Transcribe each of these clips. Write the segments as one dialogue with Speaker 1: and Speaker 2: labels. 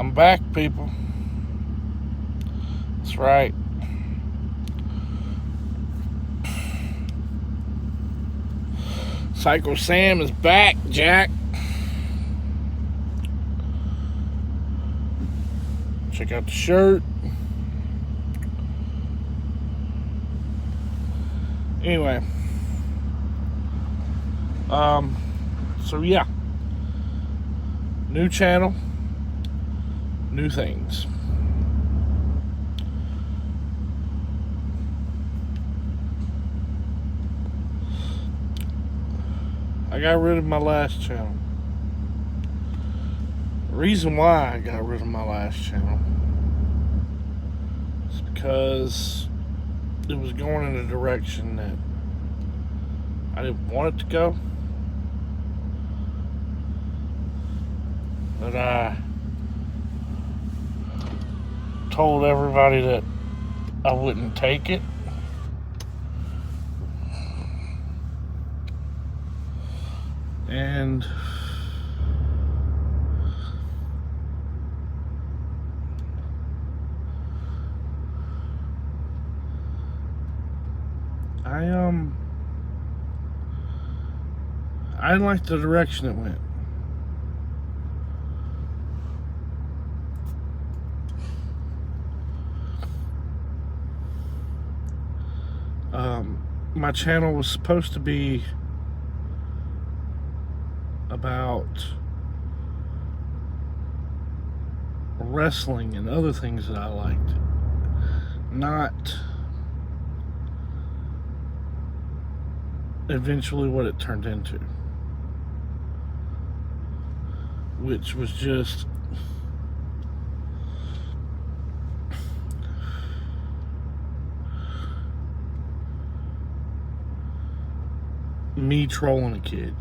Speaker 1: I'm back, people. That's right. Psycho Sam is back, Jack. Check out the shirt. Anyway, so yeah, new channel, new things. I got rid of my last channel. The reason why I got rid of my last channel is because it was going in a direction that I didn't want it to go. That I told everybody that I wouldn't take it. And I didn't like the direction it went. My channel was supposed to be about wrestling and other things that I liked, not eventually what it turned into, which was just me trolling a kid.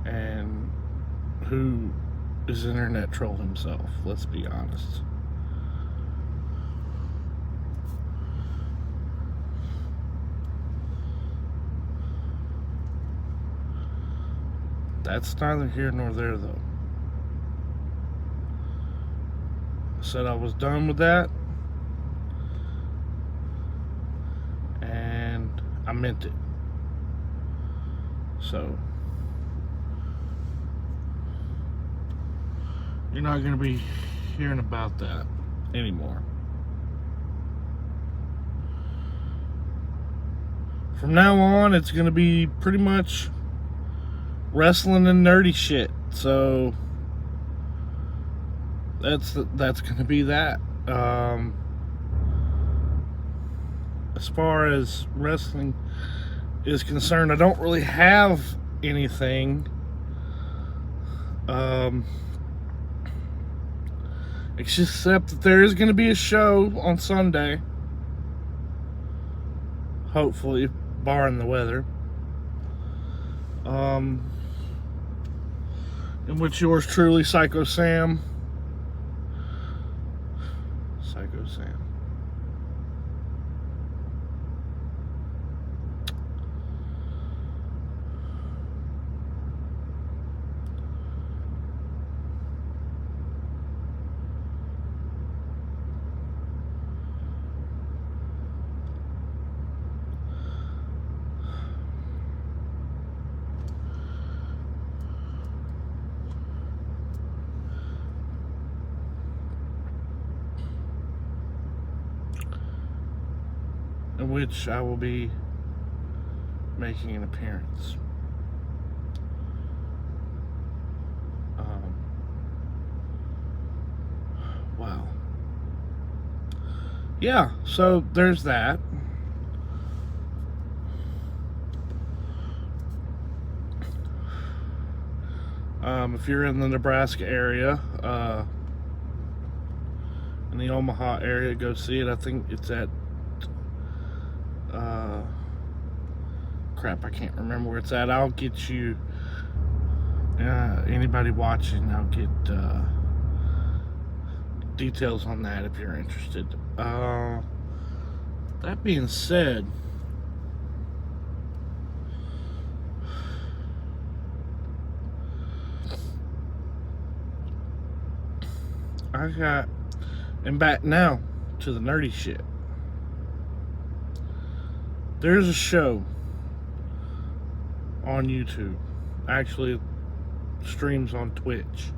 Speaker 1: And who is internet troll himself, let's be honest. That's neither here nor there, though. I said I was done with that, and I meant it. So you're not going to be hearing about that anymore. From now on, it's going to be pretty much wrestling and nerdy shit. So that's going to be that. As far as wrestling is concerned, I don't really have anything. Except that there is going to be a show on Sunday, hopefully, barring the weather, in which yours truly, Psycho Sam, in which I will be making an appearance. Wow. Yeah, so there's that. If you're in the Nebraska area, in the Omaha area, go see it. I think it's at crap, I can't remember where it's at. I'll get you, anybody watching, I'll get details on that if you're interested. That being said, and back now to the nerdy shit. There's a show on YouTube, actually streams on Twitch,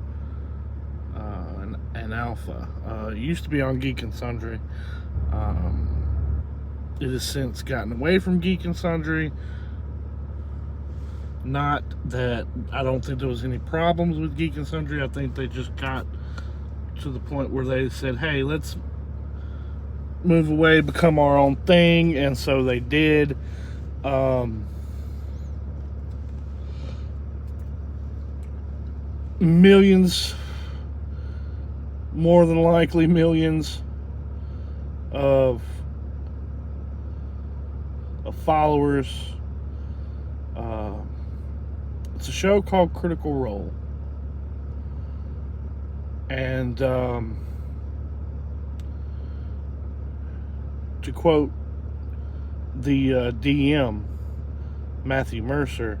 Speaker 1: and Alpha. It used to be on Geek and Sundry. It has since gotten away from Geek and Sundry. Not that I don't think there was any problems with Geek and Sundry. I think they just got to the point where they said, hey, let's move away, become our own thing, and so they did. Millions, more than likely millions of followers. It's a show called Critical Role, and to quote the DM, Matthew Mercer,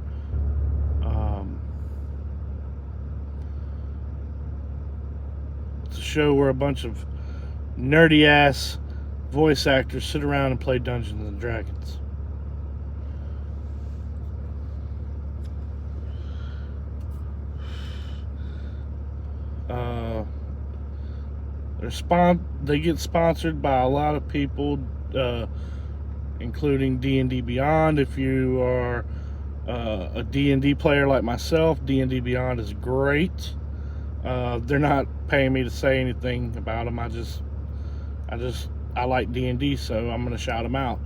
Speaker 1: it's a show where a bunch of nerdy ass voice actors sit around and play Dungeons and Dragons. They get sponsored by a lot of people, including D&D Beyond. If you are a D&D player like myself, D&D Beyond is great. They're not paying me to say anything about them. I like D&D, so I'm gonna shout them out.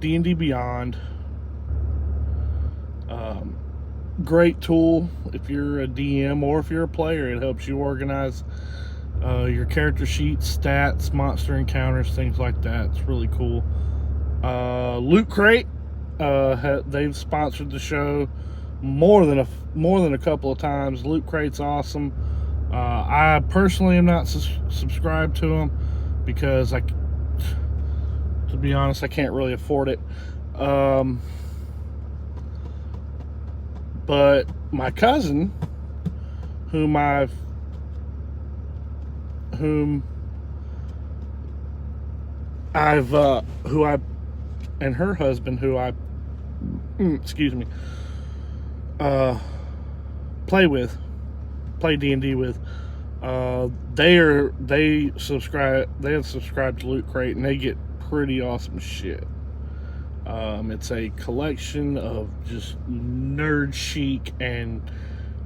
Speaker 1: D&D Beyond, great tool if you're a DM or if you're a player. It helps you organize your character sheets, stats, monster encounters, things like that. It's really cool. Loot Crate, they've sponsored the show more than a couple of times. Loot Crate's awesome. I personally am not subscribed to them because to be honest, I can't really afford it. But my cousin, who I and her husband, who I play D&D with, they have subscribed to Loot Crate, and they get pretty awesome shit. It's a collection of just nerd chic and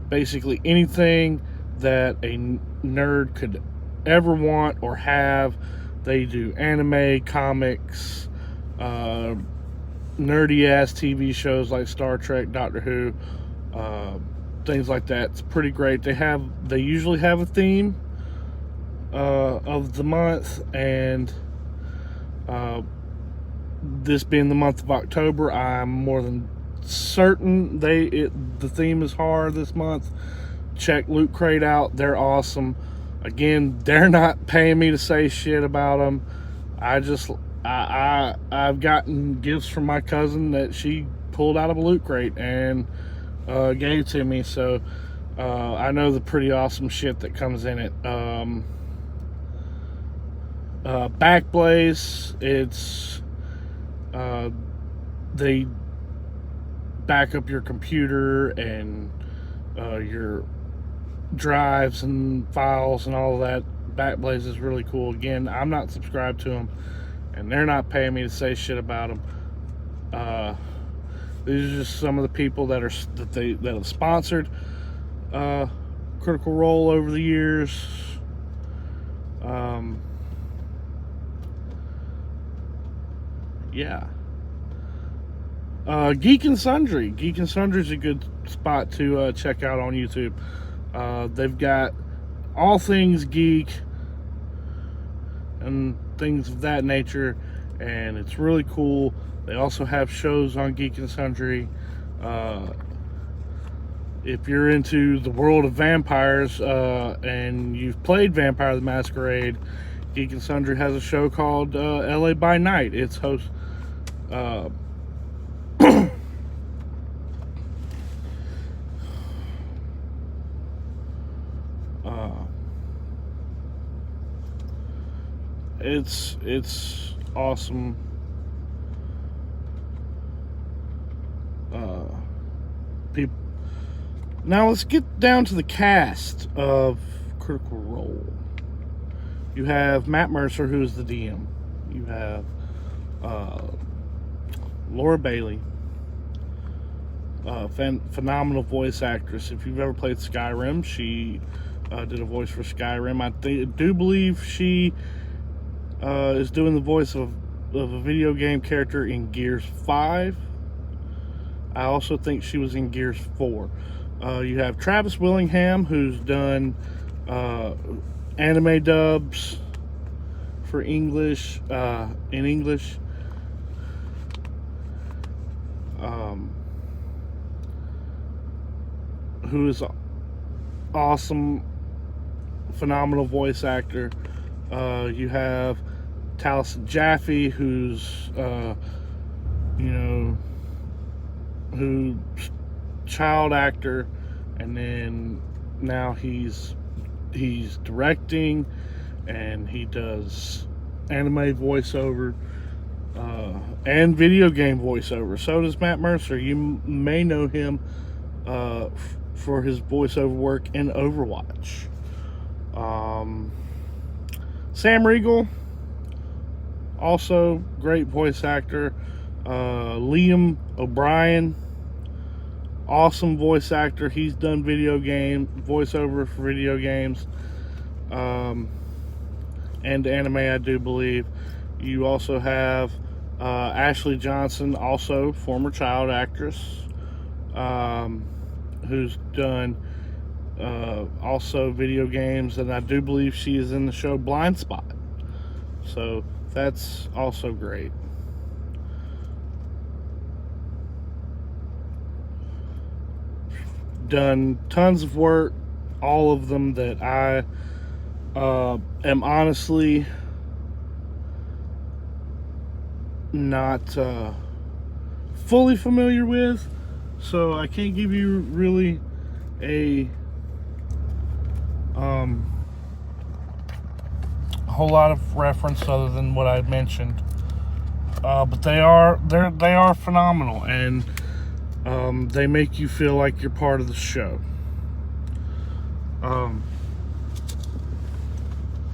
Speaker 1: basically anything that a nerd could ever want or have. They do anime, comics, nerdy ass TV shows like Star Trek, Doctor Who, things like that. It's pretty great. They usually have a theme of the month, and this being the month of October, I'm more than certain the theme is horror this month. Check Loot Crate out. They're awesome. Again, they're not paying me to say shit about them. I've gotten gifts from my cousin that she pulled out of a Loot Crate and gave to me, so I know the pretty awesome shit that comes in it. Backblaze, it's they back up your computer and your drives and files and all of that. Backblaze is really cool. Again, I'm not subscribed to them, and they're not paying me to say shit about them. These are just some of the people that have sponsored Critical Role over the years. Yeah. Geek and Sundry. Geek and Sundry is a good spot to check out on YouTube. They've got all things geek and things of that nature, and it's really cool. They also have shows on Geek and Sundry. If you're into the world of vampires and you've played Vampire the Masquerade, Geek and Sundry has a show called LA by Night. It's It's awesome. People. Now let's get down to the cast of Critical Role. You have Matt Mercer, who is the DM. You have Laura Bailey, phenomenal voice actress. If you've ever played Skyrim, she did a voice for Skyrim. I do believe she is doing the voice of a video game character in Gears 5. I also think she was in Gears 4. You have Travis Willingham, who's done anime dubs for English, in English. Who is awesome, phenomenal voice actor. You have Taliesin Jaffe, who's who's child actor, and then now he's directing, and he does anime voiceover and video game voiceover. So does Matt Mercer. You may know him for his voiceover work in Overwatch. Sam Riegel, also great voice actor. Liam O'Brien, awesome voice actor. He's done video game voiceover for video games and anime, I do believe. You also have Ashley Johnson, also former child actress, who's done also video games, and I do believe she is in the show Blind Spot. So that's also great. Done tons of work, all of them that I am honestly not fully familiar with, so I can't give you really a whole lot of reference other than what I mentioned. But they are phenomenal, and they make you feel like you're part of the show.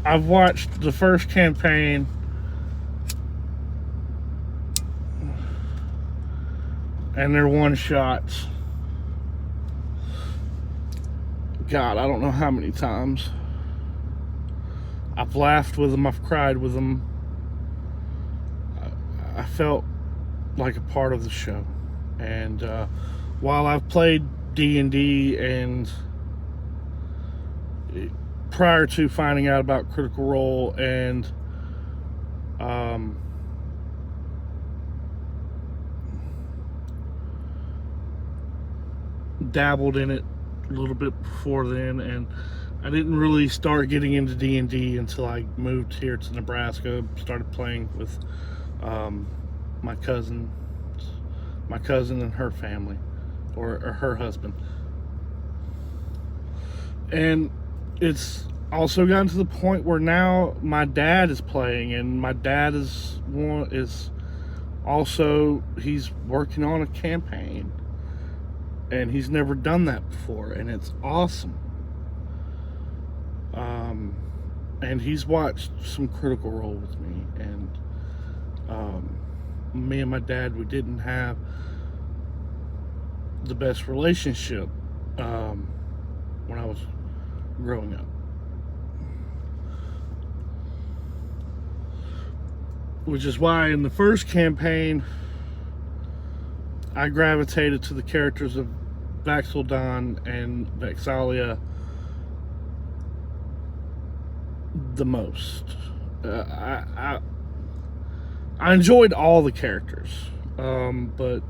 Speaker 1: I've watched the first campaign, and they're one shots. God, I don't know how many times. I've laughed with them, I've cried with them. I felt like a part of the show. And while I've played D&D, and prior to finding out about Critical Role, and dabbled in it a little bit before then, and I didn't really start getting into D&D until I moved here to Nebraska, started playing with my cousin and her family, or her husband. And it's also gotten to the point where now my dad is playing, and my dad is also, he's working on a campaign, and he's never done that before, and it's awesome. And he's watched some Critical Role with me, and me and my dad, we didn't have the best relationship when I was growing up, which is why in the first campaign I gravitated to the characters of Vax'ildan and Vex'ahlia the most. I enjoyed all the characters, but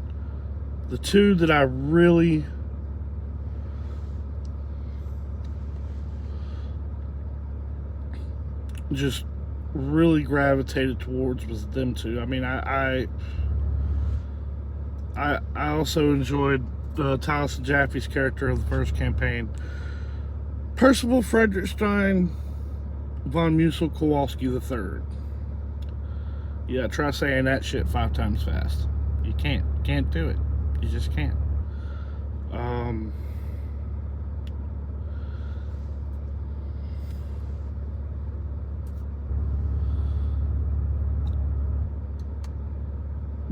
Speaker 1: the two that I really just really gravitated towards was them two. I mean, I also enjoyed Taliesin Jaffe's character of the first campaign, Percival Frederickstein von Musel Kowalski III. Yeah, try saying that shit 5 times fast. You can't. Can't do it. You just can't. Um,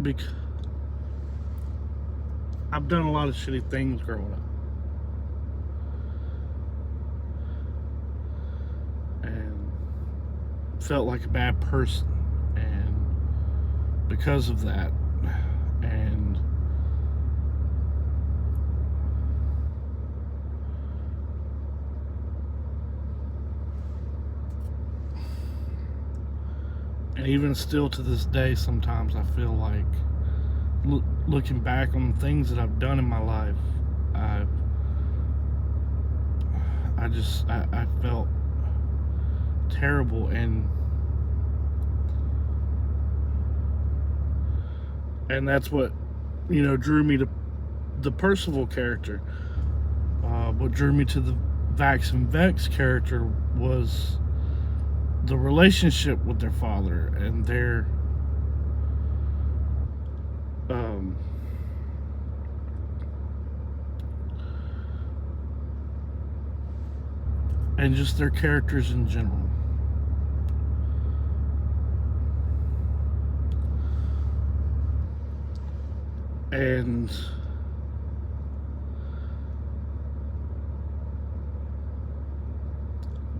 Speaker 1: because I've done a lot of shitty things growing up. And felt like a bad person. And because of that, and even still to this day, sometimes I feel like looking back on the things that I've done in my life, I felt terrible, and that's what drew me to the Percival character. What drew me to the Vax and Vex character was the relationship with their father and their and just their characters in general. And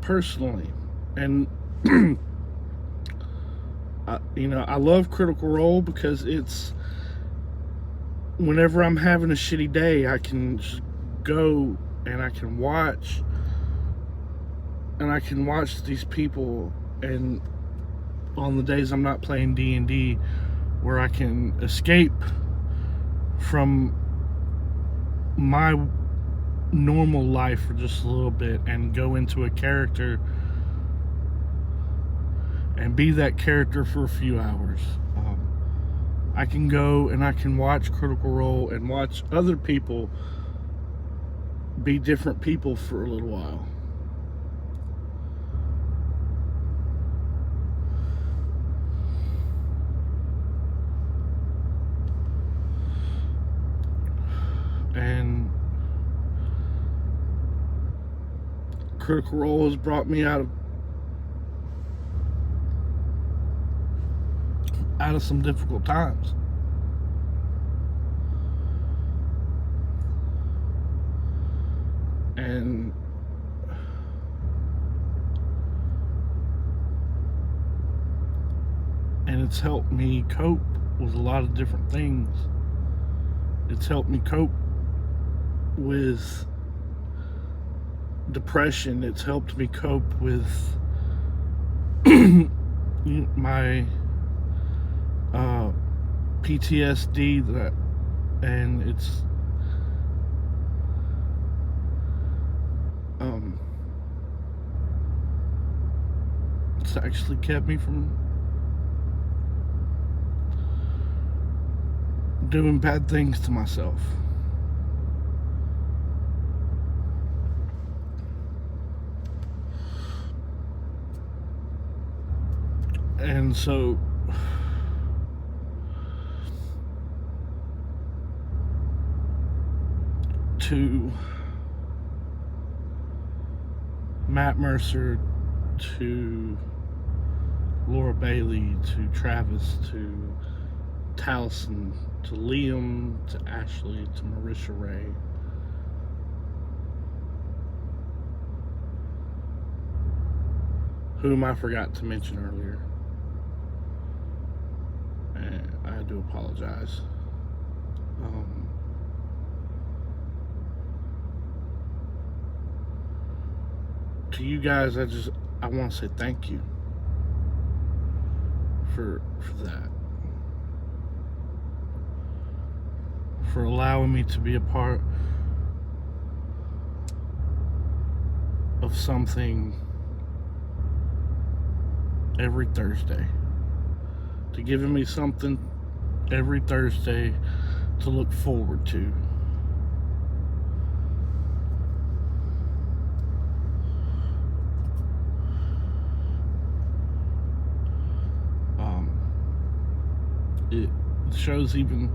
Speaker 1: personally, and I love Critical Role because it's whenever I'm having a shitty day, I can just go and I can watch these people, and on the days I'm not playing D&D, where I can escape from my normal life for just a little bit and go into a character and be that character for a few hours. I can go and I can watch Critical Role and watch other people be different people for a little while. And Critical Role has brought me out of some difficult times. And it's helped me cope with a lot of different things. It's helped me cope with depression. It's helped me cope with my PTSD, and it's actually kept me from doing bad things to myself. And so to Matt Mercer, to Laura Bailey, to Travis, to Taliesin, to Liam, to Ashley, to Marisha Ray, whom I forgot to mention earlier, and I do apologize. To you guys, I want to say thank you for that, for allowing me to be a part of something every Thursday, to giving me something every Thursday to look forward to. The show's even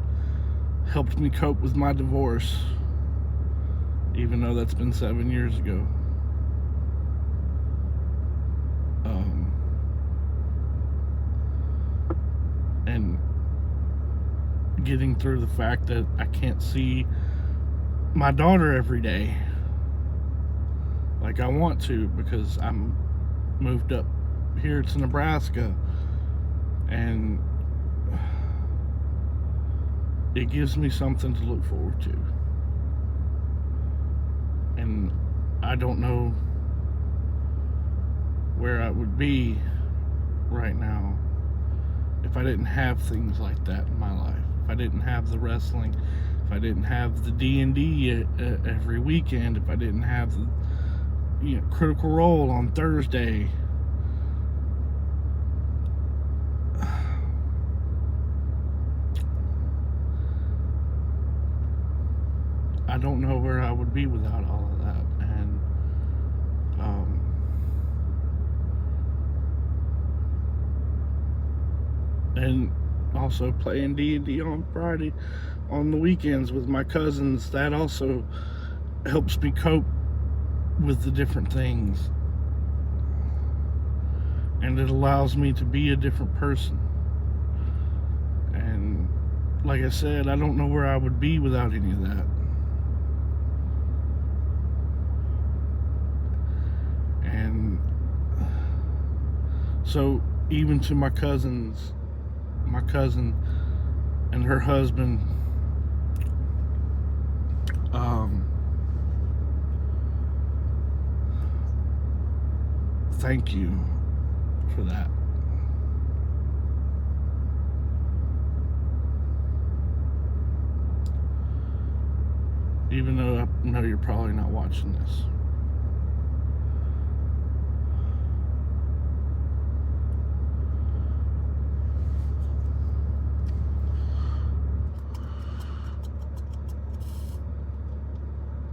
Speaker 1: helped me cope with my divorce, even though that's been 7 years ago. And getting through the fact that I can't see my daughter every day like I want to, because I'm moved up here to Nebraska, and it gives me something to look forward to. And I don't know where I would be right now if I didn't have things like that in my life. If I didn't have the wrestling, if I didn't have the D&D every weekend, if I didn't have the Critical Role on Thursday. I don't know where I would be without all of that. And also playing D&D on Friday on the weekends with my cousins, that also helps me cope with the different things, and it allows me to be a different person. And like I said, I don't know where I would be without any of that. And so even to my cousin and her husband, thank you for that. Even though I know you're probably not watching this.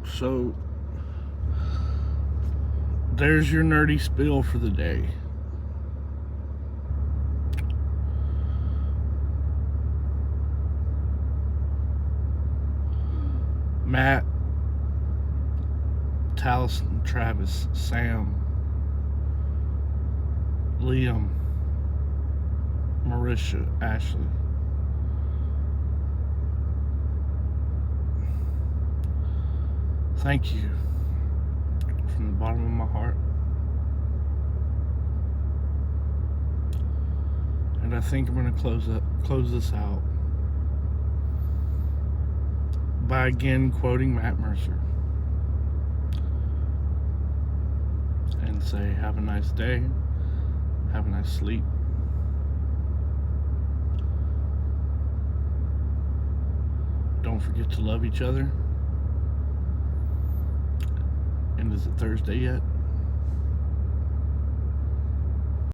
Speaker 1: So there's your nerdy spill for the day. Matt, Taliesin, Travis, Sam, Liam, Marisha, Ashley. Thank you from the bottom of my heart. And I think I'm going to close this out by again quoting Matt Mercer and say, have a nice day, have a nice sleep. Don't forget to love each other. And is it Thursday yet?